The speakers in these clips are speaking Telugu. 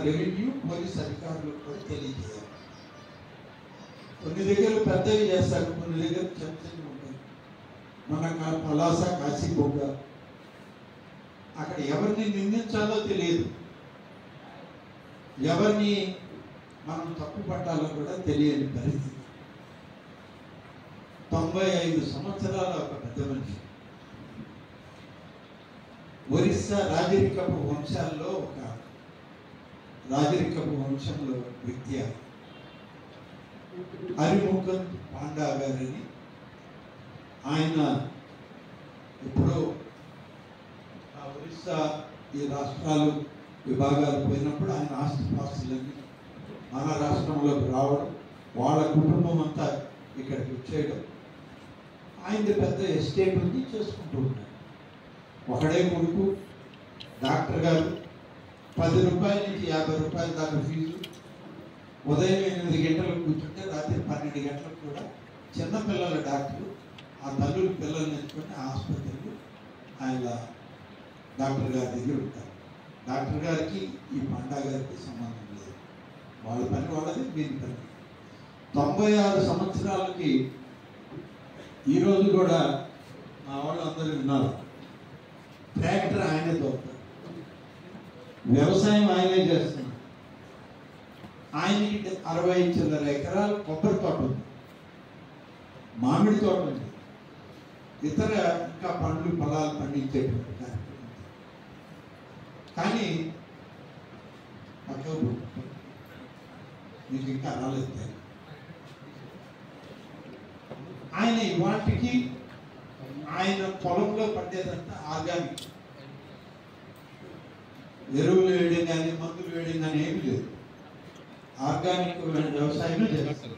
రెవెన్యూ పోలీస్ అధికారులకు కూడా తెలియజేయాలి. కొన్ని దగ్గర పెద్దవి చేస్తారు, కొన్ని దగ్గర చిన్న చిన్నవి ఉంటాయి. మన పలాస కాశీబొగ్గ అక్కడ ఎవరిని నిందించాలో తెలియదు, ఎవరిని మనం తప్పు పట్టాలో కూడా తెలియని పరిస్థితి. 95 సంవత్సరాల ఒక పెద్ద మనిషి, ఒరిస్సా రాజరికపు వంశాల్లో ఒక రాజరికపు వంశంలో వ్యక్తి హరిముఖన్ పాండా గారని. ఆయన ఎప్పుడో ఆ ఒరిస్సా ఈ రాష్ట్రాలు విభాగాలు పోయినప్పుడు ఆయన ఆస్తిపాస్తులన్నీ మన రాష్ట్రంలోకి రావడం, వాళ్ళ కుటుంబం అంతా ఇక్కడికి వచ్చేయడం, ఆయన పెద్ద ఎస్టేట్ ఉంది, చేసుకుంటూ ఉంటారు. ఒకడే కొడుకు, డాక్టర్ గారు. 10 రూపాయల నుంచి 50 రూపాయల దాకా ఫీజు. ఉదయం 8 గంటలకు కూర్చుంటే రాత్రి 12 గంటలకు కూడా చిన్నపిల్లల డాక్టర్లు ఆ తల్లుల పిల్లల్ని ఎత్తుకొని ఆసుపత్రికి ఆయన డాక్టర్ గారి దగ్గర ఉంటారు. డాక్టర్ గారికి ఈ పాండా గారికి సంబంధం లేదు, వాళ్ళ పని వాళ్ళది, వీరి పని. 96 సంవత్సరాలకి ఈరోజు కూడా మా వాళ్ళు అందరూ విన్నారు. ట్రాక్టర్ ఆయనే తోపుతారు, వ్యవసాయం ఆయనే చేస్తున్నారు. ఆయనకి 60 ఎకరాలు కొబ్బరి తోట ఉంది, మామిడి తోట ఉంది, ఇతర ఇంకా పండ్లు పొలాలు పండించేటువంటి కార్యక్రమం. కానీ పక్కకు మీకు ఇంకా రాలేదు. ఆయన ఇవాటికి ఆయన పొలంలో పండేదంతా ఆర్గానిక్, ఎరువులు వేయడం కానీ మందులు వేయడం కానీ ఏమి లేదు, ఆర్గానిక్ వ్యవసాయమే చేస్తారు.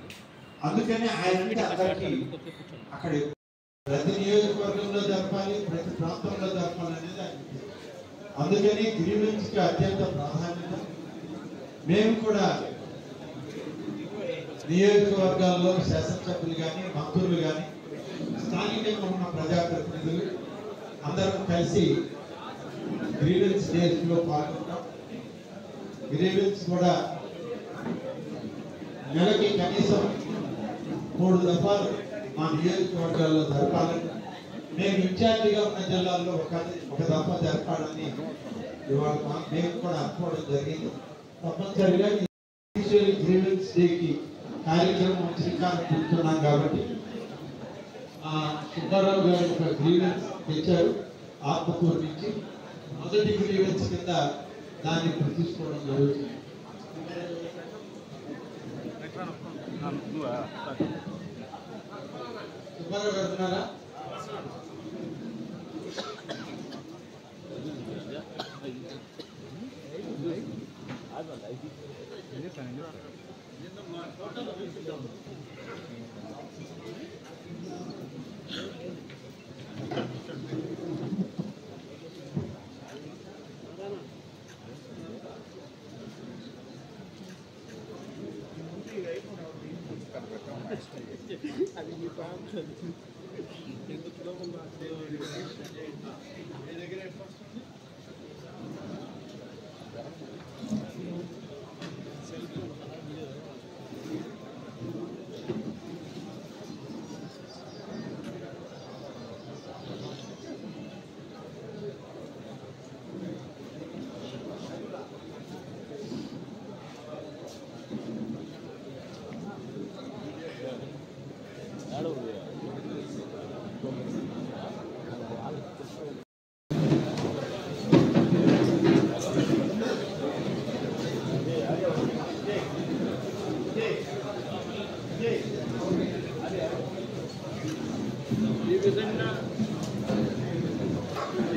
అందుకని ఆయన అంటే అందరికీ అక్కడ ప్రతి నియోజకవర్గంలో జరపాలి, ప్రతి ప్రాంతంలో జరపాలి అనేది ఆయన. అందుకని గ్రీవెన్స్కి అత్యంత ప్రాధాన్యత. మేము కూడా నియోజకవర్గాల్లో శాసనసభ్యులు కానీ మంత్రులు కానీ స్థానికంగా ఉన్న ప్రజాప్రతినిధులు అందరం కలిసి గ్రీవెన్స్ డేస్లో పాల్గొంటాం. గ్రీవెన్స్ కూడా నెలకి కనీసం 3 దఫాలు మా నియోజకవర్గాల్లో జరపాలని, మేము ఇన్ఛార్జిగా ఉన్న జిల్లాల్లో ఒక దఫా జరపాలని ఇవాళ మేము కూడా అనుకోవడం జరిగింది. తప్పనిసరిగా గ్రీవెన్స్ డేకి కార్యక్రమం శ్రీకారం చుడుతున్నాం కాబట్టి సుబ్బారావు గారు ఒక గ్రీవెన్స్ తెచ్చారు ఆత్మకూరు నుంచి. మొదటి గ్రీవెన్స్ కింద దాన్ని తీసుకోవడం జరుగుతుంది. సుబ్బారావు గారు ఉన్నారా?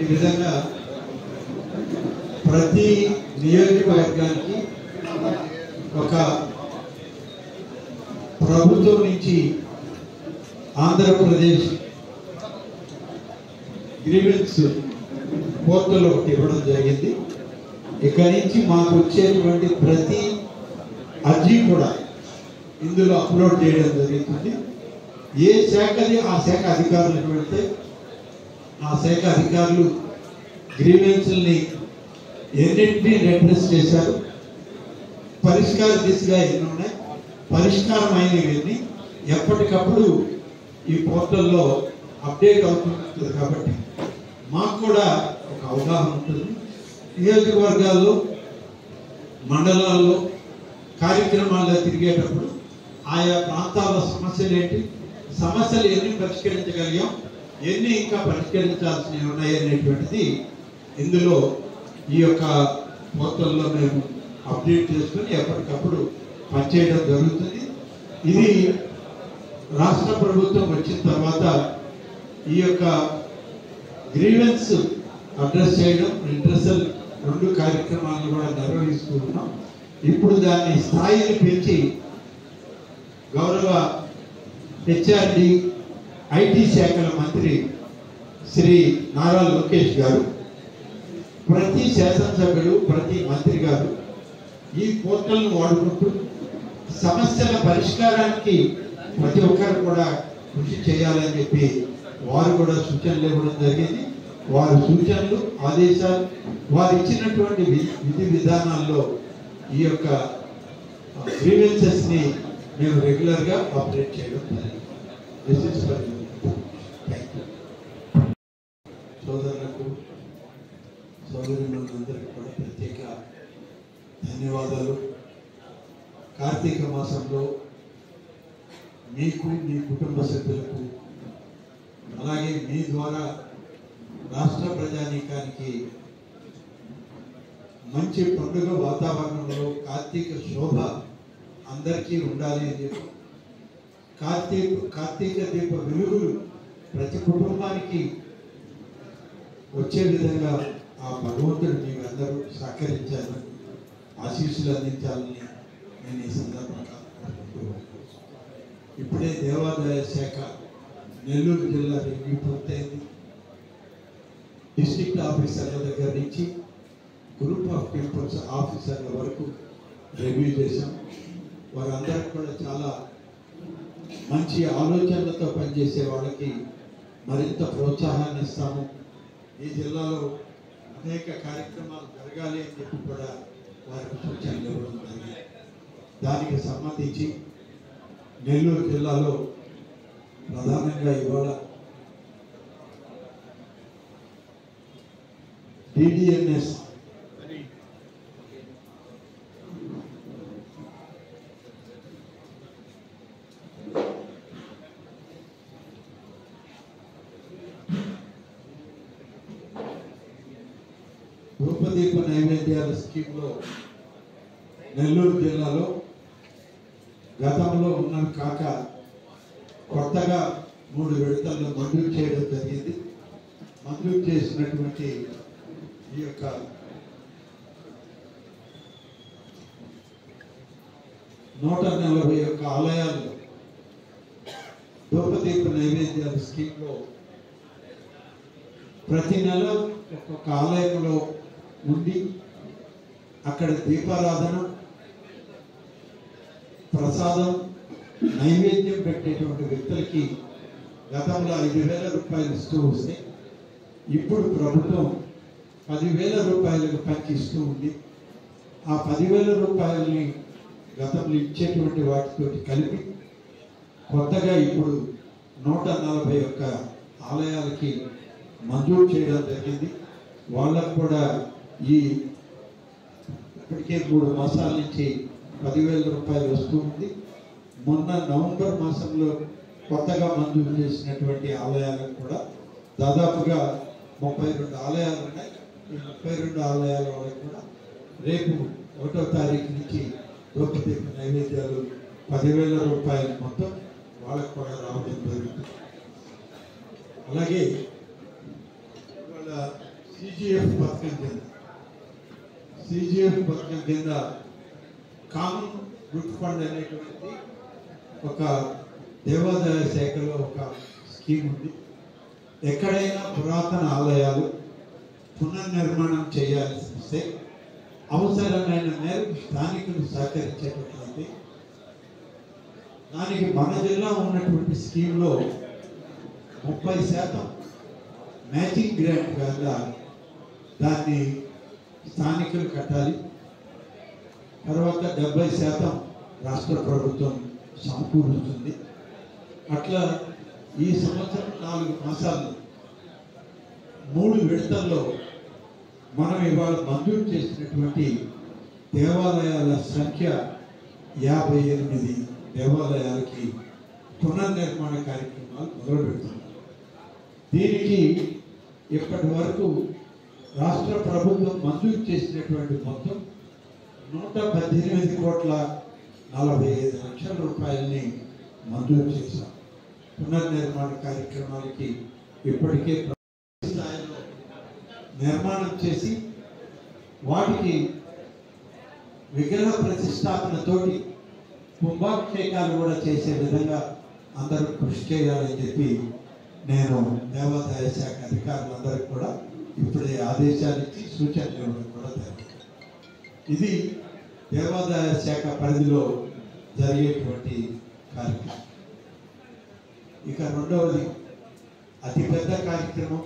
ఈ విధంగా ప్రతి నియోజకవర్గానికి ఒక ప్రభుత్వం నుంచి ఆంధ్రప్రదేశ్ గ్రీవెన్స్ పోర్టల్ ఒకటి ఇవ్వడం జరిగింది. ఇక్కడి నుంచి మాకు వచ్చేటువంటి ప్రతి అర్జీ కూడా ఇందులో అప్లోడ్ చేయడం జరుగుతుంది. ఏ శాఖది ఆ శాఖ అధికారులకు వెళ్తే ఆ శాఖ అధికారులు గ్రీవెన్స్ని ఎన్నింటినీ అడ్రస్ చేశారు, పరిష్కార దిశగా ఎన్ని ఉన్నాయి, పరిష్కారం అయినవన్నీ ఎప్పటికప్పుడు ఈ పోర్టల్లో అప్డేట్ అవుతుంటుంది. కాబట్టి మాకు కూడా ఒక అవగాహన ఉంటుంది. నియోజకవర్గాల్లో, మండలాల్లో కార్యక్రమాల్లో తిరిగేటప్పుడు ఆయా ప్రాంతాల సమస్యలు ఏంటి, సమస్యలు ఎన్ని పరిష్కరించగలిగాం, ఎన్ని ఇంకా పరిష్కరించాల్సినవి ఉన్నాయి అనేటువంటిది ఇందులో ఈ యొక్క పోర్టల్లో మేము అప్డేట్ చేసుకొని ఎప్పటికప్పుడు పనిచేయడం జరుగుతుంది. ఇది రాష్ట్ర ప్రభుత్వం వచ్చిన తర్వాత ఈ యొక్క గ్రీవెన్స్ అడ్రస్ చేయడం, రిడ్రెసల్ 2 కార్యక్రమాలను కూడా నిర్వహిస్తూ ఉన్నాం. ఇప్పుడు దాన్ని స్థాయిని పెంచి గౌరవ హెచ్ఆర్డి ఐటీ శాఖల మంత్రి శ్రీ నారా లోకేష్ గారు, ప్రతి శాసనసభ్యుడు, ప్రతి మంత్రి గారు ఈ పోర్టల్ను వాడుకుంటూ సమస్యల పరిష్కారానికి ప్రతి ఒక్కరు కూడా కృషి చేయాలని చెప్పి వారు కూడా సూచనలు ఇవ్వడం జరిగింది. వారి సూచనలు, ఆదేశాలు, వారు ఇచ్చినటువంటి విధి విధానాల్లో ఈ యొక్క గ్రీవెన్సెస్ని మేము రెగ్యులర్గా ఆపరేట్ చేయడం జరిగింది. సోదరులకు, సోదరులందరికీ కూడా ప్రత్యేక ధన్యవాదాలు. కార్తీక మాసంలో మీకు, మీ కుటుంబ సభ్యులకు, అలాగే మీ ద్వారా రాష్ట్ర ప్రజానీకానికి మంచి పండుగ వాతావరణంలో కార్తీక శోభ అందరికీ ఉండాలి అని చెప్పి, కార్తీక దీప వెలుగులు ప్రతి కుటుంబానికి వచ్చే విధంగా ఆ భగవంతుడు మీకు అందరూ సహకరించాలని, ఆశీస్సులు అందించాలని నేను ఈ సందర్భంగా ఇప్పుడే దేవాదాయ శాఖ నెల్లూరు జిల్లా రివ్యూ పూర్తయింది. డిస్ట్రిక్ట్ ఆఫీసర్ల దగ్గర నుంచి గ్రూప్ ఆఫ్ టెంపుల్స్ ఆఫీసర్ల వరకు రివ్యూ చేశాం. వారందరికీ కూడా చాలా మంచి ఆలోచనలతో పనిచేసే వాళ్ళకి మరింత ప్రోత్సాహాన్ని ఇస్తాము. ఈ జిల్లాలో అనేక కార్యక్రమాలు జరగాలి అని చెప్పి కూడా వారికి సూచనలు ఇవ్వడం జరిగింది. దానికి సంబంధించి నెల్లూరు జిల్లాలో ప్రధానంగా ఇవాళ DDNS ధూపదీప నైవేద్యాల స్కీమ్లో నెల్లూరు జిల్లాలో గతంలో ఉన్నవి కాక కొత్తగా 3 విడతల్లో మంజూరు చేయడం జరిగింది. మంజూరు చేసినటువంటి ఈ యొక్క నూట 141 ఆలయాలు ధూపదీప నైవేద్యాల స్కీమ్లో ప్రతి నెల ఒక్కొక్క ఆలయంలో ఉండి అక్కడ దీపారాధన, ప్రసాదం, నైవేద్యం పెట్టేటువంటి వ్యక్తులకి గతంలో 5,000 రూపాయలు ఇస్తూ వస్తే ఇప్పుడు ప్రభుత్వం 10,000 రూపాయలకు పనికిస్తూ ఉంది. ఆ 10,000 రూపాయలని గతంలో ఇచ్చేటువంటి వాటితో కలిపి కొత్తగా ఇప్పుడు 141 ఆలయాలకి మంజూరు చేయడం జరిగింది. వాళ్ళకు కూడా ఈ ఇప్పటికే 3 మాసాల నుంచి 10,000 రూపాయలు వస్తూ ఉంది. మొన్న నవంబర్ మాసంలో కొత్తగా మంజూరు చేసినటువంటి ఆలయాలకు కూడా దాదాపుగా 32 ఆలయాలు ఉన్నాయి. ఈ 32 ఆలయాల వాళ్ళకి కూడా రేపు 1వ తారీఖు నుంచి ధూపదీప నైవేద్యాలు 10,000 రూపాయలు మొత్తం వాళ్ళకు కూడా రావడం జరుగుతుంది. అలాగే వాళ్ళ CGF పథకం కింద కామన్ గుడ్ ఫండ్ అనేటువంటిది ఒక దేవాదాయ శాఖలో ఒక స్కీమ్ ఉంది. ఎక్కడైనా పురాతన ఆలయాలు పునర్నిర్మాణం చేయాల్సి వస్తే అవసరమైన మేరకు స్థానికులు సహకరించేటట్లయితే దానికి మన జిల్లా ఉన్నటువంటి స్కీమ్లో 30% మ్యాచింగ్ గ్రాంట్ వల్ల దాన్ని స్థానికులు కట్టాలి. తర్వాత 70% రాష్ట్ర ప్రభుత్వం సమకూరుతుంది. అట్లా ఈ సంవత్సరం 4 మాసాల్లో 3 విడతల్లో మనం ఇవాళ మంజూరు చేసినటువంటి దేవాలయాల సంఖ్య 58 దేవాలయాలకి పునర్నిర్మాణ కార్యక్రమాలు మొదలు పెడుతున్నాం. దీనికి ఇప్పటి వరకు రాష్ట్ర ప్రభుత్వం మంజూరు చేసినటువంటి మొత్తం 118,45,00,000 రూపాయలని మంజూరు చేశాం. పునర్నిర్మాణ కార్యక్రమాలకి ఇప్పటికే స్థాయిలో నిర్మాణం చేసి వాటికి విగ్రహ ప్రతిష్టాపనతోటి కుంభాభిషేకాలు కూడా చేసే విధంగా అందరూ కృషి చేయాలని చెప్పి నేను దేవాదాయ శాఖ అధికారులందరికీ కూడా ఇప్పుడే ఆదేశాలు ఇచ్చి సూచనలు ఇవ్వడం కూడా జరిగింది. ఇది దేవాదాయ శాఖ పరిధిలో జరిగేటువంటి కార్యక్రమం. ఇక రెండవది అతిపెద్ద కార్యక్రమం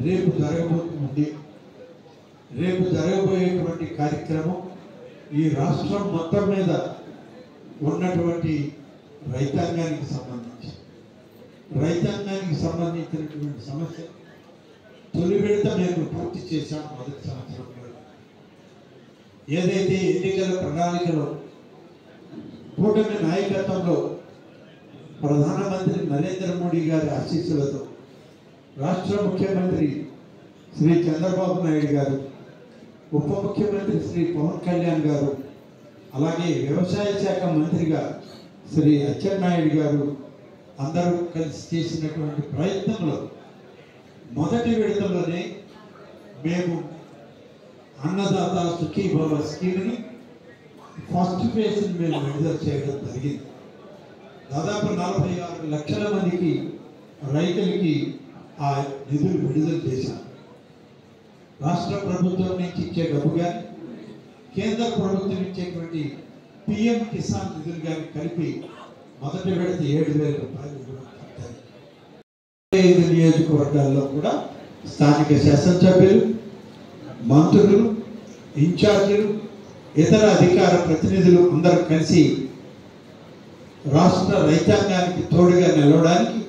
రేపు జరగబోయేటువంటి కార్యక్రమం ఈ రాష్ట్రం మొత్తం మీద ఉన్నటువంటి రైతాంగానికి సంబంధించినటువంటి సమస్య తొలి విడత మేము పూర్తి చేశాం. మొదటి సంవత్సరంలో ఏదైతే ఎన్నికల ప్రణాళికలో కూటమి నాయకత్వంలో ప్రధానమంత్రి నరేంద్ర మోడీ గారి ఆశీస్సులతో రాష్ట్ర ముఖ్యమంత్రి శ్రీ చంద్రబాబు నాయుడు గారు, ఉప ముఖ్యమంత్రి శ్రీ పవన్ కళ్యాణ్ గారు, అలాగే వ్యవసాయ శాఖ మంత్రిగా శ్రీ అచ్చెన్నాయుడు గారు అందరూ కలిసి చేసినటువంటి ప్రయత్నంలో మొదటి విడతలోనే మేము అన్నదాత సుఖీభవ స్కీమ్ని ఫస్ట్ ఫేజ్ని మేము విడుదల చేయడం జరిగింది. దాదాపు 46 లక్షల మందికి రైతులకి ఆ నిధులు విడుదల చేశాం. రాష్ట్ర ప్రభుత్వం నుంచి ఇచ్చే డబ్బు కానీ కేంద్ర ప్రభుత్వం ఇచ్చేటువంటి పిఎం కిసాన్ నిధులు కానీ కలిపి మొదటి విడత 7,000 రూపాయలు ఇవ్వడం. 5 నియోజకవర్గాల్లో కూడా స్థానిక శాసనసభ్యులు, మంత్రులు, ఇన్ఛార్జీలు, ఇతర అధికార ప్రతినిధులు అందరూ కలిసి రాష్ట్ర రైతాంగానికి తోడుగా నిలవడానికి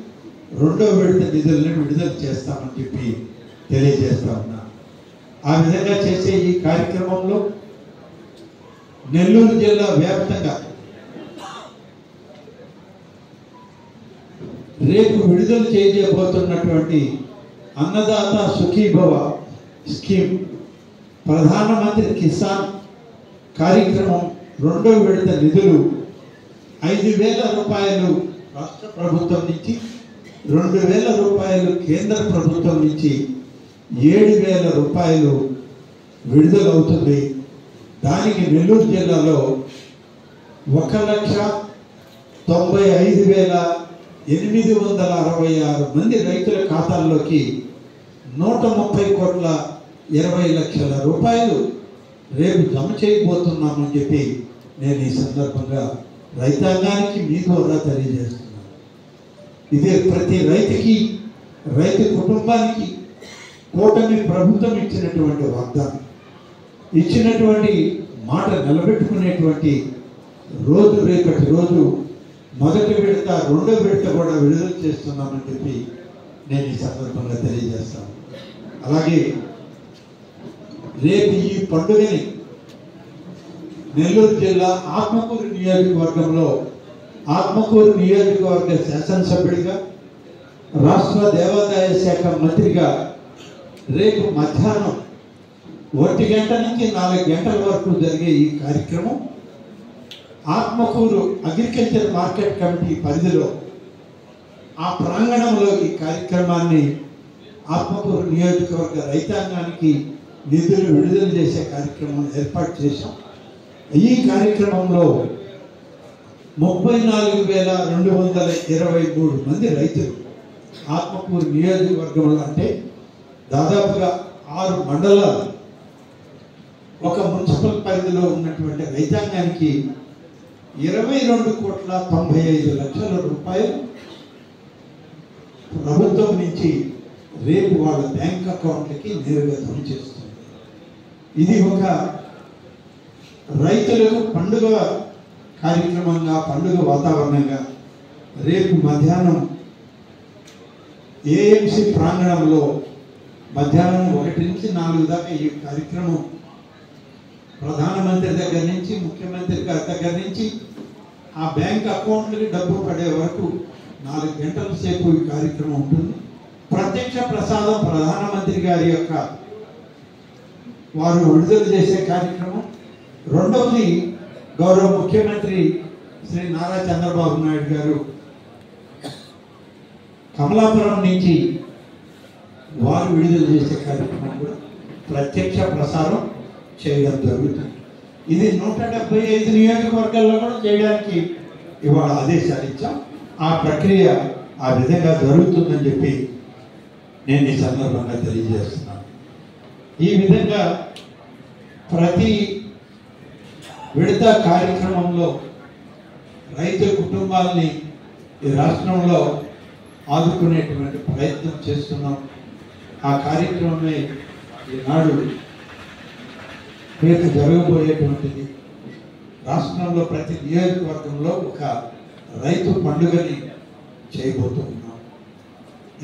2వ విడత నిధులను విడుదల చేస్తామని చెప్పి తెలియజేస్తా ఉన్నా. ఆ విధంగా చేసే ఈ కార్యక్రమంలో నెల్లూరు జిల్లా వ్యాప్తంగా రేపు విడుదల చేయబోతున్నటువంటి అన్నదాత సుఖీభవ స్కీమ్, ప్రధానమంత్రి కిసాన్ కార్యక్రమం 2వ విడత నిధులు 5,000 రూపాయలు రాష్ట్ర ప్రభుత్వం నుంచి, 2,000 రూపాయలు కేంద్ర ప్రభుత్వం నుంచి 7,000 రూపాయలు విడుదలవుతుంది. దానికి నెల్లూరు జిల్లాలో 1,95,866 మంది రైతుల ఖాతాల్లోకి 130,20,00,000 రూపాయలు రేపు జమ చేయబోతున్నామని చెప్పి నేను ఈ సందర్భంగా రైతాంగానికి మీ ద్వారా తెలియజేస్తున్నాను. ఇదే ప్రతి రైతుకి, రైతు కుటుంబానికి కూటమి ప్రభుత్వం ఇచ్చినటువంటి వాగ్దానం, ఇచ్చినటువంటి మాట నిలబెట్టుకునేటువంటి రోజు రేపటి రోజు. మొదటి విడత, 2వ విడత కూడా విడుదల చేస్తున్నామని చెప్పి నేను ఈ సందర్భంగా తెలియజేస్తాను. అలాగే రేపు ఈ పండుగని నెల్లూరు జిల్లా ఆత్మకూరు నియోజకవర్గంలో, ఆత్మకూరు నియోజకవర్గ శాసనసభ్యుడిగా, రాష్ట్ర దేవాదాయ శాఖ మంత్రిగా రేపు మధ్యాహ్నం 1 గంట నుంచి 4 గంటల వరకు జరిగే ఈ కార్యక్రమం ఆత్మకూరు అగ్రికల్చర్ మార్కెట్ కమిటీ పరిధిలో ఆ ప్రాంగణంలో ఈ కార్యక్రమాన్ని ఆత్మకూరు నియోజకవర్గ రైతాంగానికి నిధులు విడుదల చేసే కార్యక్రమం ఏర్పాటు చేశాం. ఈ కార్యక్రమంలో 34,223 మంది రైతులు ఆత్మకూరు నియోజకవర్గంలో, అంటే దాదాపుగా 6 మండలాలు, ఒక మున్సిపల్ పరిధిలో ఉన్నటువంటి రైతాంగానికి 22,95,00,000 రూపాయలు ప్రభుత్వం నుంచి రేపు వాళ్ళ బ్యాంక్ అకౌంట్లకి నేరుగా జమ చేస్తుంది. ఇది ఒక రైతులకు పండుగ కార్యక్రమంగా, పండుగ వాతావరణంగా రేపు మధ్యాహ్నం ఏఎంసీ ప్రాంగణంలో మధ్యాహ్నం 1 నుంచి 4 దాకా ఈ కార్యక్రమం ప్రధానమంత్రి దగ్గర నుంచి, ముఖ్యమంత్రి గారి దగ్గర నుంచి ఆ బ్యాంక్ అకౌంట్లకి డబ్బు పడే వరకు 4 గంటల సేపు ఈ కార్యక్రమం ఉంటుంది. ప్రత్యక్ష ప్రసాదం ప్రధానమంత్రి గారి యొక్క వారు విడుదల చేసే కార్యక్రమం. రెండవది గౌరవ ముఖ్యమంత్రి శ్రీ నారా చంద్రబాబు నాయుడు గారు కమలాపురం నుంచి వారు విడుదల చేసే కార్యక్రమం కూడా ప్రత్యక్ష ప్రసారం చేయడం జరుగుతుంది. ఇది 175 నియోజకవర్గాల్లో కూడా చేయడానికి ఇవాళ ఆదేశాలు ఇచ్చాం. ఆ ప్రక్రియ ఆ విధంగా జరుగుతుందని చెప్పి నేను ఈ సందర్భంగా తెలియజేస్తున్నాను. ఈ విధంగా ప్రతి విడత కార్యక్రమంలో రైతు కుటుంబాలని ఈ రాష్ట్రంలో ఆదుకునేటువంటి ప్రయత్నం చేస్తున్నాం. ఆ కార్యక్రమమే ఈనాడు రేపు జరగబోయేటువంటిది. రాష్ట్రంలో ప్రతి నియోజకవర్గంలో ఒక రైతు పండుగని చేయబోతూ ఉన్నాం.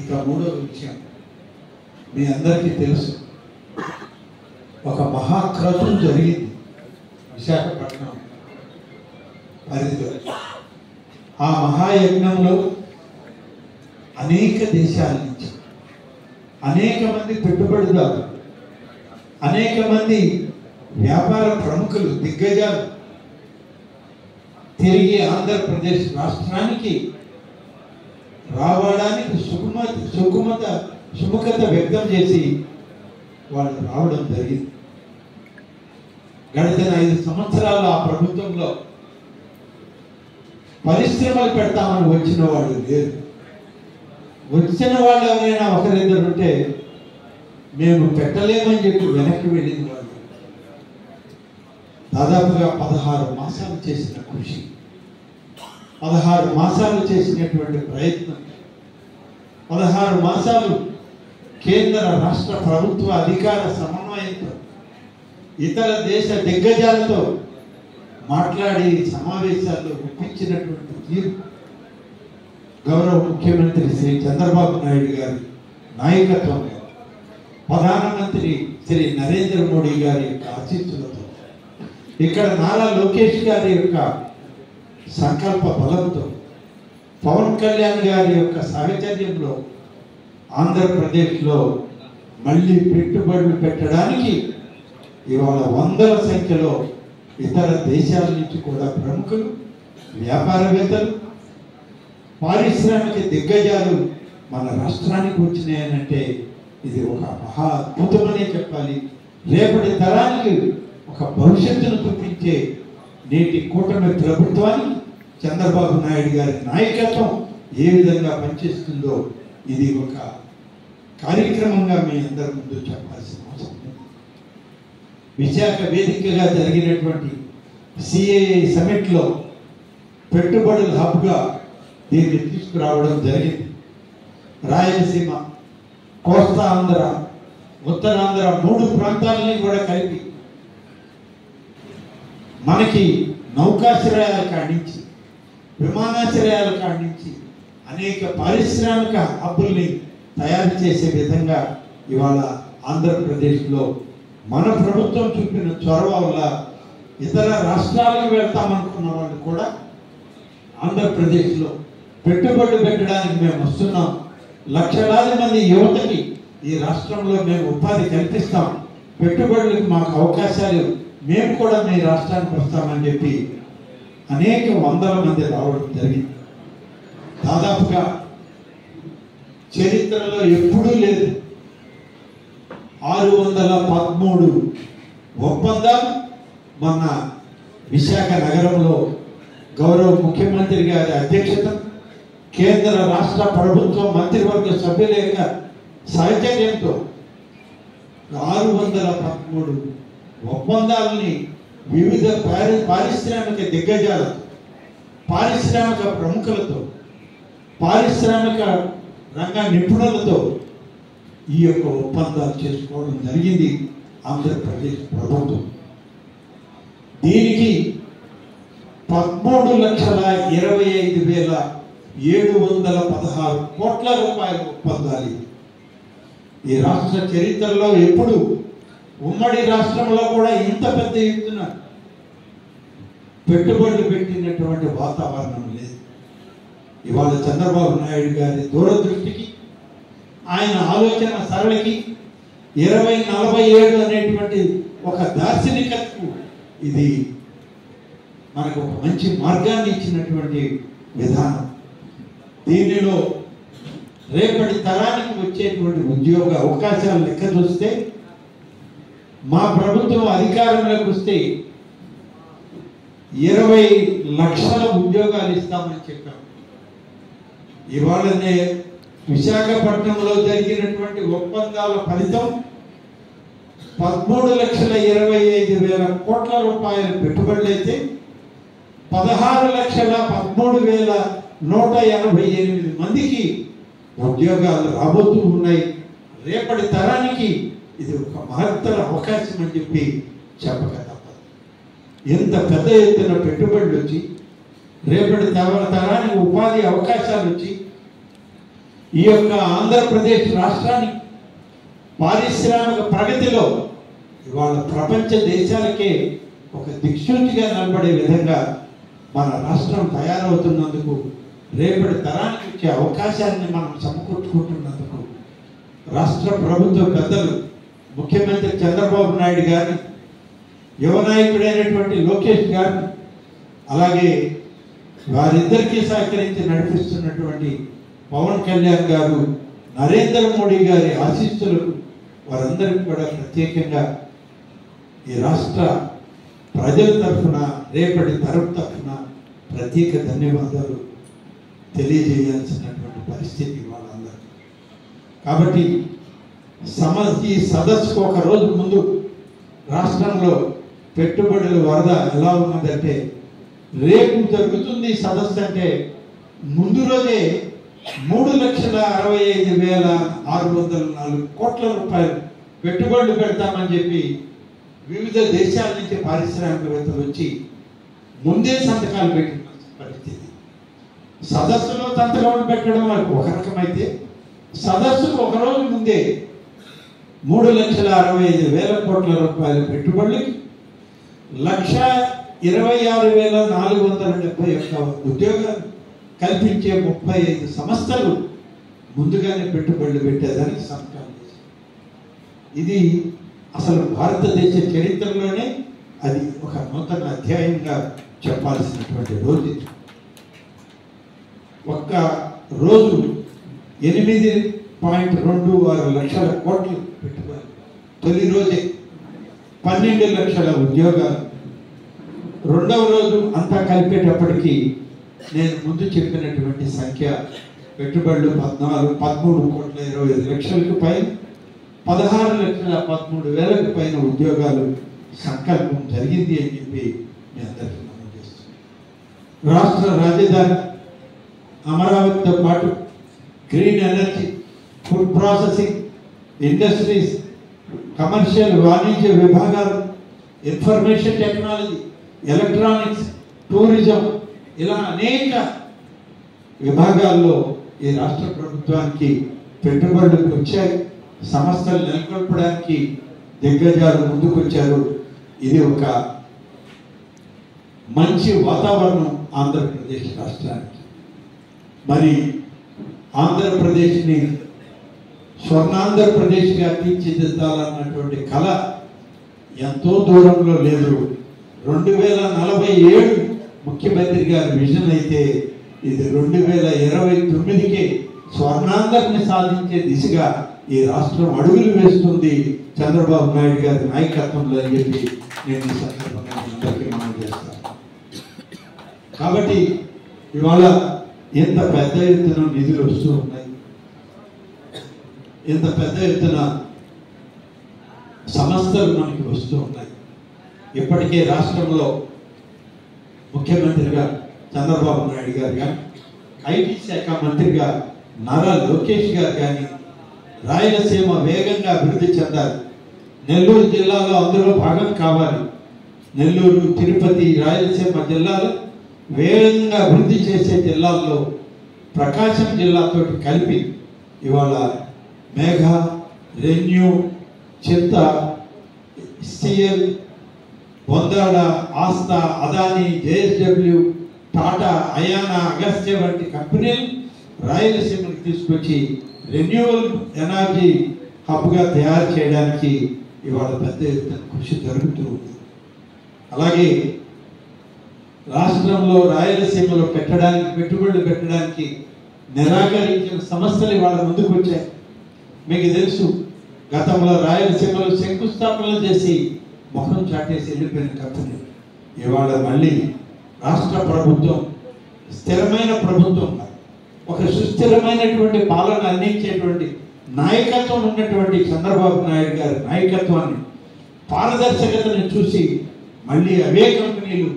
ఇక మూడవ విషయం, మీ అందరికీ తెలుసు, ఒక మహాక్రతువు జరిగింది విశాఖపట్నం పరిధిలో. ఆ మహాయజ్ఞంలో అనేక దేశాల నుంచి అనేక మంది పెట్టుబడిదారులు, అనేక మంది వ్యాపార ప్రముఖులు, దిగ్గజాలు తిరిగి ఆంధ్రప్రదేశ్ రాష్ట్రానికి రావడానికి సుముఖత వ్యక్తం చేసి వాళ్ళు రావడం జరిగింది. గడిచిన 5 సంవత్సరాలు ఆ ప్రభుత్వంలో పరిశ్రమలు పెడతామని వచ్చిన వాళ్ళు లేరు. వచ్చిన వాళ్ళు ఎవరైనా ఒకరిద్దరు ఉంటే మేము పెట్టలేమని చెప్పి వెనక్కి వెళ్ళిన వాళ్ళు. దాదాపుగా 16 మాసాలు చేసిన కృషి, 16 మాసాలు చేసినటువంటి ప్రయత్నం, 16 మాసాలు కేంద్ర రాష్ట్ర ప్రభుత్వ అధికార సమన్వయంతో ఇతర దేశ దిగ్గజాలతో మాట్లాడి సమావేశాల్లో ఒప్పించినటువంటి తీరు గౌరవ ముఖ్యమంత్రి శ్రీ చంద్రబాబు నాయుడు గారి నాయకత్వంలో, ప్రధానమంత్రి శ్రీ నరేంద్ర మోడీ గారి యొక్క ఆశీస్సులతో, ఇక్కడ నారా లోకేష్ గారి యొక్క సంకల్ప బలంతో, పవన్ కళ్యాణ్ గారి యొక్క సాహచర్యంలో ఆంధ్రప్రదేశ్లో మళ్ళీ పెట్టుబడులు పెట్టడానికి ఇవాళ వందల సంఖ్యలో ఇతర దేశాల నుంచి కూడా ప్రముఖులు, వ్యాపారవేత్తలు, పారిశ్రామిక దిగ్గజాలు మన రాష్ట్రానికి వచ్చినాయనంటే ఇది ఒక మహా అద్భుతమనే చెప్పాలి. రేపటి తరానికి ఒక భవిష్యత్తును చూపించే నేటి కూటమి ప్రభుత్వానికి చంద్రబాబు నాయుడు గారి నాయకత్వం ఏ విధంగా పనిచేస్తుందో ఇది ఒక కార్యక్రమంగా మీ అందరి ముందు చెప్పాల్సిన అవసరం ఉంది. విశాఖ వేదికగా జరిగినటువంటి సిఏఏ సమిట్లో పెట్టుబడుల హబ్గా దీన్ని తీసుకురావడం జరిగింది. రాయలసీమ, కోస్తా ఆంధ్ర, ఉత్తరాంధ్ర 3 ప్రాంతాలని కూడా కలిపి మనకి నౌకాశ్రయాల కాడించి, విమానాశ్రయాల కాడించి అనేక పారిశ్రామిక హబ్బుల్ని తయారు చేసే విధంగా ఇవాళ ఆంధ్రప్రదేశ్లో మన ప్రభుత్వం చూపిన చొరవ వల్ల ఇతర రాష్ట్రాలకు వెళ్తామనుకున్న వాళ్ళు కూడా ఆంధ్రప్రదేశ్లో పెట్టుబడులు పెట్టడానికి మేము వస్తున్నాం. లక్షలాది మంది యువతకి ఈ రాష్ట్రంలో మేము ఉపాధి కల్పిస్తాం, పెట్టుబడులకు మాకు అవకాశాలు, మేము కూడా మీ రాష్ట్రానికి వస్తామని చెప్పి అనేక వందల మంది రావడం జరిగింది. దాదాపుగా చరిత్రలో ఎప్పుడూ లేదు 613 ఒప్పందాలు మొన్న విశాఖ నగరంలో గౌరవ ముఖ్యమంత్రి గారి అధ్యక్షత, కేంద్ర రాష్ట్ర ప్రభుత్వ మంత్రివర్గ సభ్యుల యొక్క సహచర్యంతో 613 ఒప్పందాలని వివిధ పారిశ్రామిక దిగ్గజాలతో, పారిశ్రామిక ప్రముఖులతో, పారిశ్రామిక రంగ నిపుణులతో ఈ యొక్క ఒప్పందాలు చేసుకోవడం జరిగింది ఆంధ్రప్రదేశ్ ప్రభుత్వం. దీనికి 13,25,716 కోట్ల రూపాయల ఒప్పందాలు. ఈ రాష్ట్ర చరిత్రలో ఎప్పుడు ఉమ్మడి రాష్ట్రంలో కూడా ఇంత పెద్ద ఎత్తున పెట్టుబడులు పెట్టినటువంటి వాతావరణం లేదు. ఇవాళ చంద్రబాబు నాయుడు గారి దూరదృష్టికి, ఆయన ఆలోచన సరళికి 2047 అనేటువంటి ఒక దార్శనికతకు ఇది మనకు ఒక మంచి మార్గాన్ని ఇచ్చినటువంటి విధానం. దీనిలో రేపటి తరానికి వచ్చేటువంటి ఉద్యోగ అవకాశాలు లెక్క చూస్తే, మా ప్రభుత్వం అధికారంలోకి వస్తే 20 లక్షల ఉద్యోగాలు ఇస్తామని చెప్పాం. ఇవాళనే విశాఖపట్నంలో జరిగినటువంటి ఒప్పందాల ఫలితం 13,25,000 కోట్ల రూపాయల పెట్టుబడులు అయితే 16,13,188 మందికి ఉద్యోగాలు రాబోతూ ఉన్నాయి. రేపటి తరానికి ఇది ఒక మహత్తర అవకాశం అని చెప్పి చెప్పక తప్పదు. ఎంత పెద్ద ఎత్తున పెట్టుబడులు వచ్చి రేపటి తరానికి ఉపాధి అవకాశాలు వచ్చి ఈ యొక్క ఆంధ్రప్రదేశ్ రాష్ట్రాన్ని పారిశ్రామిక ప్రగతిలో ఇవాళ ప్రపంచ దేశాలకే ఒక దిక్సూచిగా నిలబడే విధంగా మన రాష్ట్రం తయారవుతున్నందుకు, రేపటి తరానికి వచ్చే అవకాశాన్ని మనం సమకూర్చుకుంటున్నందుకు రాష్ట్ర ప్రభుత్వ పెద్దలు ముఖ్యమంత్రి చంద్రబాబు నాయుడు గారిని, యువ నాయకుడైనటువంటి లోకేష్ గారిని, అలాగే వారిద్దరికీ సహకరించి నడిపిస్తున్నటువంటి పవన్ కళ్యాణ్ గారు, నరేంద్ర మోడీ గారి ఆశీస్సులకు వారందరికీ కూడా ప్రత్యేకంగా ఈ రాష్ట్ర ప్రజల తరఫున, రేపటి తరం తరఫున ప్రత్యేక ధన్యవాదాలు తెలియజేయాల్సినటువంటి పరిస్థితి వాళ్ళందరూ. కాబట్టి ఈ సదస్సుకు ఒక రోజు ముందు రాష్ట్రంలో పెట్టుబడుల వరద ఎలా ఉన్నదంటే, రేపు జరుగుతుంది సదస్సు అంటే ముందు రోజే 3,65,604 కోట్ల రూపాయలు పెట్టుబడులు పెడతామని చెప్పి వివిధ దేశాల నుంచి పారిశ్రామికవేత్తలు వచ్చి ముందే సంతకాలు పెట్టిన పరిస్థితి. సదస్సులో సంతకాలు పెట్టడం ఒక రకమైతే, సదస్సుకు ఒకరోజు ముందే 3,65,000 కోట్ల రూపాయల పెట్టుబడులకి 1,26,471 ఉద్యోగాలు కల్పించే 35 సంస్థలు ముందుగానే పెట్టుబడులు పెట్టేదానికి సంతకాలు చేశారు. ఇది అసలు భారతదేశ చరిత్రలోనే అది ఒక నూతన అధ్యాయంగా చెప్పాల్సినటువంటి రోజు. ఒక్క రోజు 8.26 లక్షల కోట్లు పెట్టుబడి, తొలి రోజే 12 లక్షల ఉద్యోగాలు, రెండవ రోజు అంతా కలిపేటప్పటికీ నేను ముందు చెప్పినటువంటి సంఖ్య పెట్టుబడులు 13,20,00,000 పైన, 16,13,000 పైన ఉద్యోగాలు సంకల్పం జరిగింది అని చెప్పి మీ అందరికీ మనం చేస్తున్నాం. రాష్ట్ర రాజధాని అమరావతితో పాటు green energy, food processing industries, commercial వాణిజ్య విభాగాలు, ఇన్ఫర్మేషన్ టెక్నాలజీ, ఎలక్ట్రానిక్స్, టూరిజం, ఇలా అనేక విభాగాల్లో ఈ రాష్ట్ర ప్రభుత్వానికి పెట్టుబడులు వచ్చాయి. సంస్థలు నెలకొల్పడానికి దిగ్గజాలు ముందుకొచ్చారు. ఇది ఒక మంచి వాతావరణం ఆంధ్రప్రదేశ్ రాష్ట్రానికి. మరి ఆంధ్రప్రదేశ్ని స్వర్ణాంధ్రప్రదేశ్గా తీర్చిదిద్దాలన్నటువంటి కళ ఎంతో దూరంలో లేదు. 2047 ముఖ్యమంత్రి గారి విజన్ అయితే, ఇది 2029కే స్వర్ణాంధ్రని సాధించే దిశగా ఈ రాష్ట్రం అడుగులు వేస్తుంది చంద్రబాబు నాయుడు గారి నాయకత్వంలో అని చెప్పి నేను ఈ సందర్భంగా అందరికీ మనం చేస్తాను. కాబట్టి ఇవాళ ఎంత పెద్ద ఎత్తున నిధులు వస్తూ ఉన్నాయి, ఎంత పెద్ద ఎత్తున సంస్థలు మనకి వస్తూ ఉన్నాయి. ఇప్పటికే రాష్ట్రంలో ముఖ్యమంత్రిగా చంద్రబాబు నాయుడు గారు కానీ, ఐటీ శాఖ మంత్రిగా నారా లోకేష్ గారు కానీ, రాయలసీమ వేగంగా అభివృద్ధి చెందాలి, నెల్లూరు జిల్లాలో అందులో భాగం కావాలి, నెల్లూరు, తిరుపతి, రాయలసీమ జిల్లాలు వేగంగా అభివృద్ధి చేసే జిల్లాల్లో ప్రకాశం జిల్లాతో కలిపి ఇవాళ మేఘ, రెన్యూ, చింత, సిఎల్, బొందాడ, ఆస్థా, అదానీ, జేఎస్డబ్ల్యూ, టాటా, అయానా, అగస్త్య వంటి కంపెనీలు రాయలసీమకు తీసుకొచ్చి రెన్యూవల్ ఎనర్జీ హబ్గా తయారు చేయడానికి ఇవాళ పెద్ద ఎత్తున కృషి జరుగుతూ ఉంది. అలాగే రాష్ట్రంలో రాయలసీమలో పెట్టుబడులు పెట్టడానికి నిరాకరించిన సంస్థలు ఇవాళ ముందుకు వచ్చాయి. మీకు తెలుసు, గతంలో రాయలసీమలో శంకుస్థాపనలు చేసి ముఖం చాటేసి వెళ్ళిపోయిన కంపెనీ ఇవాళ మళ్ళీ రాష్ట్ర ప్రభుత్వం స్థిరమైన ప్రభుత్వం, ఒక సుస్థిరమైనటువంటి పాలన అందించేటువంటి నాయకత్వం ఉన్నటువంటి చంద్రబాబు నాయుడు గారి నాయకత్వాన్ని, పారదర్శకతను చూసి మళ్ళీ అవే కంపెనీలు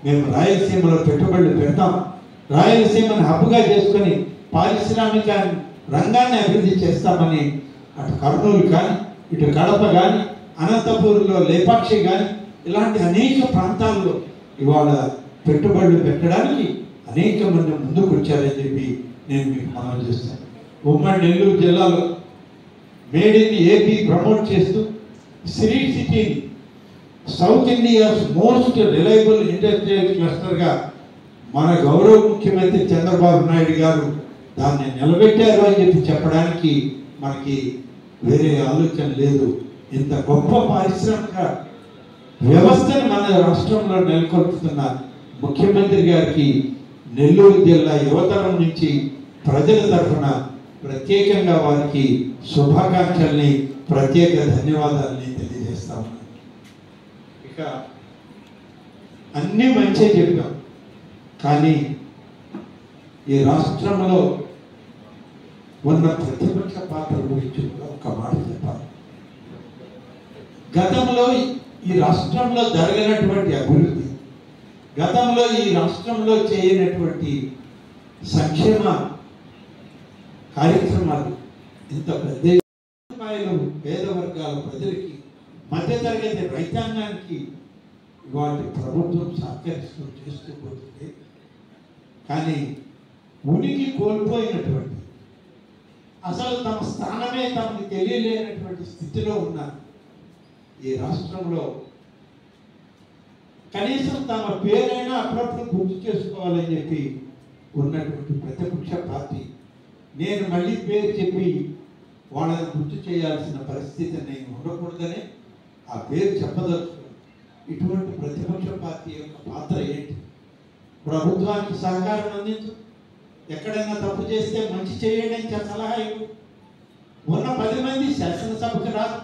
మేము రాయలసీమలో పెట్టుబడులు పెడతాం, రాయలసీమను హబ్గా చేసుకొని పారిశ్రామిక రంగాన్ని అభివృద్ధి చేస్తామని అటు కర్నూలు కానీ, ఇటు కడప కానీ, అనంతపూర్లో లేపాక్షి కానీ ఇలాంటి అనేక ప్రాంతాల్లో ఇవాళ పెట్టుబడులు పెట్టడానికి అనేక మంది ముందుకు వచ్చారని చెప్పి నేను మీకు మనవి చేస్తాను. ఉమ్మడి నెల్లూరు జిల్లాలో మేడ్ ఇన్ ఏపీ ప్రమోట్ చేస్తూ శ్రీ సిటీని south India's most reliable industrial క్లస్టర్గా మన గౌరవ ముఖ్యమంత్రి చంద్రబాబు నాయుడు గారు దాన్ని నిలబెట్టారు అని చెప్పి చెప్పడానికి మనకి వేరే ఆలోచన లేదు. ఇంత గొప్ప పారిశ్రామిక వ్యవస్థను మన రాష్ట్రంలో నెలకొల్పుతున్న ముఖ్యమంత్రి గారికి నెల్లూరు జిల్లా యువతరం నుంచి ప్రజల తరఫున ప్రత్యేకంగా వారికి శుభాకాంక్షల్ని, ప్రత్యేక ధన్యవాదాలని తెలియజేస్తాము. ఇక అన్నీ మంచి చెప్పాం, కానీ ఈ రాష్ట్రంలో ఉన్న ప్రతిపక్ష పాత్ర గురించి కూడా ఒక మాట చెప్పాలి. గతంలో ఈ రాష్ట్రంలో జరగనటువంటి అభివృద్ధి, గతంలో ఈ రాష్ట్రంలో చేయనటువంటి సంక్షేమ కార్యక్రమాలు, ఇంత పెద్ద స్థాయిలో పేద వర్గాల ప్రజలకి, మధ్యతరగతి రైతాంగానికి వాటి ప్రభుత్వం సహకరిస్తూ చేస్తూ పోతుంది. కానీ ఉనికి కోల్పోయినటువంటి, అసలు తమ స్థానమే తమకు తెలియలేనటువంటి స్థితిలో ఉన్న ఈ రాష్ట్రంలో కనీసం తమ పేరైనా అప్పుడప్పుడు గుర్తు చేసుకోవాలని చెప్పి ఉన్నటువంటి ప్రతిపక్ష పార్టీ, నేను మళ్ళీ పేరు చెప్పి వాళ్ళని గుర్తు చేయాల్సిన పరిస్థితి నేను ఉండకూడదని ఆ పేరు చెప్పదలుచుకున్నాను. ఇటువంటి ప్రతిపక్ష పార్టీ యొక్క పాత్ర ఏంటి? ప్రభుత్వానికి సహకారం అందించు, ఎక్కడైనా తప్పు చేస్తే మంచి చేయండి అని సలహా ఇవ్వు. ఉన్న 10 మంది శాసనసభకు రాదు.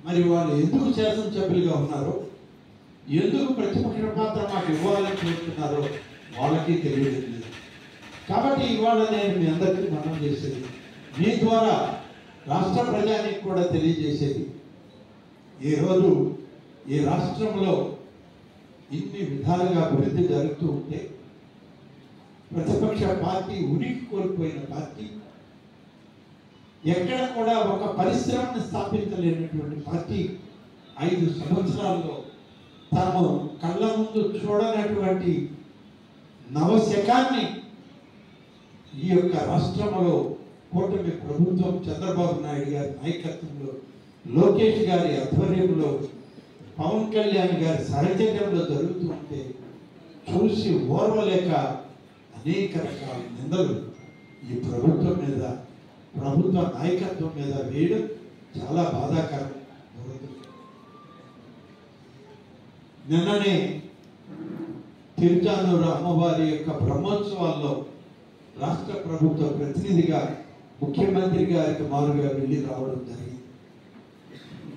మరి వాళ్ళు ఎందుకు శాసనసభ్యులుగా ఉన్నారో, ఎందుకు ప్రతిపక్ష పాత్ర మాకు ఇవ్వాలని చూస్తున్నారో వాళ్ళకి తెలియదు. కాబట్టి ఇవాళ నేను మీ అందరికీ మనం చేసేది, మీ ద్వారా రాష్ట్ర ప్రజానికి కూడా తెలియజేసేది, ఈరోజు ఈ రాష్ట్రంలో ఇన్ని విధాలుగా అభివృద్ధి జరుగుతూ ఉంటే ప్రతిపక్ష పార్టీ ఉనికి కోల్పోయిన పార్టీ, ఎక్కడ కూడా ఒక పరిశ్రమను స్థాపించలేనటువంటి పార్టీ 5 సంవత్సరాల్లో తాము కళ్ళ ముందు చూడనటువంటి నవశకాన్ని ఈ యొక్క రాష్ట్రంలో కూటమి ప్రభుత్వం చంద్రబాబు నాయుడు గారి నాయకత్వంలో, లోకేష్ గారి ఆధ్వర్యంలో, పవన్ కళ్యాణ్ గారి సహచర్యంలో జరుగుతూ ఉంటే చూసి ఓర్వలేక అనేక రకాల నిందలు ఈ ప్రభుత్వం మీద, ప్రభుత్వ నాయకత్వం మీద వేయడం చాలా బాధాకరం. నిన్ననే తిరుచానూరు అమ్మవారి యొక్క బ్రహ్మోత్సవాల్లో రాష్ట్ర ప్రభుత్వ ప్రతినిధిగా ముఖ్యమంత్రి గారికి మారుగా వెళ్ళి రావడం జరిగింది.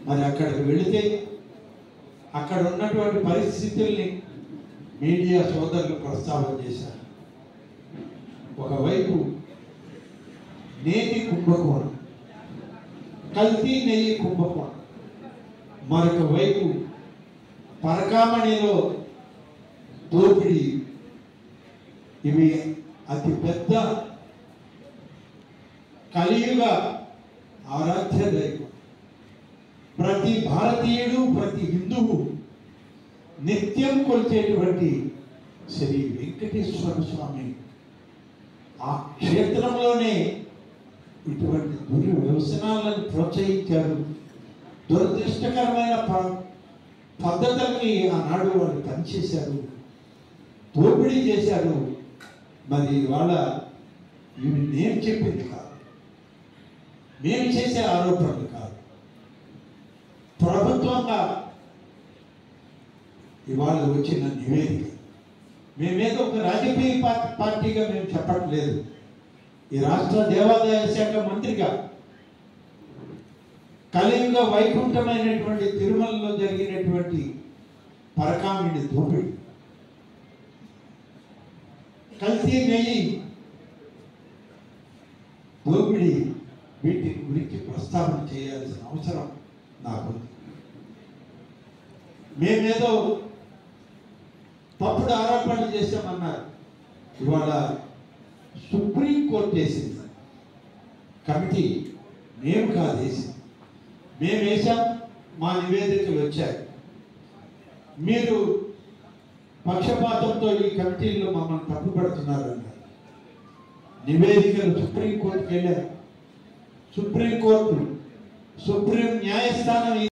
మరి అక్కడికి వెళితే అక్కడ ఉన్నటువంటి పరిస్థితుల్ని మీడియా సోదరులు ప్రస్తావన చేశారు. ఒకవైపు నేతి కుంభకోణం, కల్తీ నెయ్యి కుంభకోణం, మరొక వైపు పరకామణిలో దోపిడీ. ఇవి అతి పెద్ద కలియుగ ఆరాధ్య దైవం. ప్రతి భారతీయుడు, ప్రతి హిందువు నిత్యం కొలిచేటువంటి శ్రీ వెంకటేశ్వర స్వామి ఆ క్షేత్రంలోనే ఇటువంటి దుర్వ్యసనాలను ప్రోత్సహించారు. దురదృష్టకరమైన పద్ధతుల్ని ఆనాడు వాళ్ళు పనిచేశారు, దోపిడీ చేశారు. మరి ఇవాళ ఇవి నేను చెప్పింది కాదు, మేము చేసే ఆరోపణలు కాదు, ప్రభుత్వంగా ఇవాళ వచ్చిన నివేదిక. మేమేదో ఒక రాజకీయ పార్టీగా మేము చెప్పట్లేదు. ఈ రాష్ట్ర దేవాదాయ శాఖ మంత్రిగా కలియుగ వైకుంఠమైనటువంటి తిరుమలలో జరిగినటువంటి పరకామిడి దోపిడి, కల్తీ నెయ్యి దోపిడి, వీటి గురించి ప్రస్తావన చేయాల్సిన అవసరం నాకు. మేమేదో తప్పుడు ఆరోపణలు చేశామన్నారు. ఇవాళ సుప్రీంకోర్టు వేసింది కమిటీ, మేము కాదు వేసింది. మేము వేసాం, మా నివేదికలు వచ్చాయి. మీరు పక్షపాతంతో ఈ కమిటీల్లో మమ్మల్ని తప్పుపడుతున్నారు అన్నారు. నివేదికలు సుప్రీంకోర్టుకి వెళ్ళారు. సుప్రీం న్యాయస్థానం